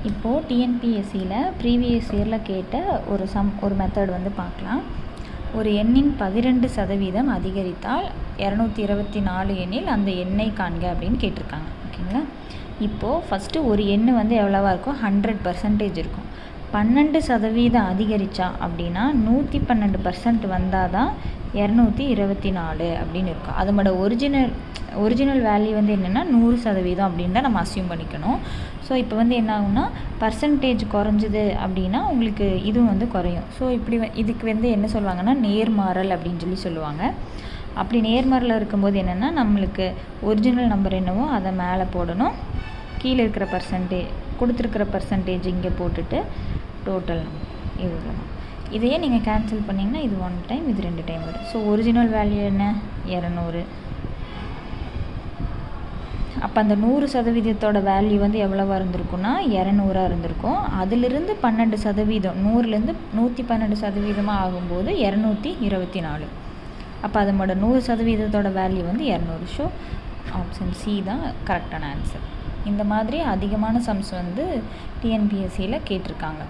இப்போது டிஎன்பிஎஸ்சியில் ப்ரீவியஸ் இயரில் கேட்ட ஒரு மெத்தட் வந்து பார்க்கலாம். ஒரு எண்ணின் 12% அதிகரித்தால் 224 எண்ணில் அந்த எண்ணை காண்க அப்படின்னு கேட்டிருக்காங்க. ஓகேங்களா? இப்போது ஃபஸ்ட்டு ஒரு எண் வந்து எவ்வளவா இருக்கும்? 100% இருக்கும். 12% அதிகரித்தா அப்படின்னா 112% வந்தால் தான் 224 அப்படின்னு இருக்கும். அதோட ஒரிஜினல் வேல்யூ வந்து என்னென்னா 100% அப்படின்னு தான் நம்ம அஸ்யூம் பண்ணிக்கணும். ஸோ இப்போ வந்து என்ன ஆகும்னா பர்சன்டேஜ் குறைஞ்சிது அப்படின்னா உங்களுக்கு இதுவும் வந்து குறையும். ஸோ இதுக்கு வந்து என்ன சொல்லுவாங்கன்னா நேர்மாறல் அப்படின்னு சொல்லுவாங்க. அப்படி நேர்மாறல் இருக்கும்போது என்னென்னா நம்மளுக்கு ஒரிஜினல் நம்பர் என்னவோ அதை மேலே போடணும், கீழே இருக்கிற கொடுத்துருக்கிற பர்சன்டேஜ் இங்கே போட்டுட்டு டோட்டல் இவ்வளோ. இதையே நீங்கள் கேன்சல் பண்ணிங்கன்னா இது 1 டைம், இது 2 டைம் வரும். ஸோ ஒரிஜினல் வேல்யூ என்ன? 200. அப்போ அந்த 100% வேல்யூ வந்து எவ்வளோவா இருந்திருக்குன்னா 200 இருந்திருக்கும். அதிலிருந்து 12%, 100லேருந்து 112% ஆகும்போது 224. அப்போ அதோட 100% வேல்யூ வந்து 200. ஸோ ஆப்ஷன் சி தான் கரெக்டான ஆன்சர். இந்த மாதிரி அதிகமான சம்ஸ் வந்து டிஎன்பிஎஸ்சியில் கேட்டிருக்காங்க.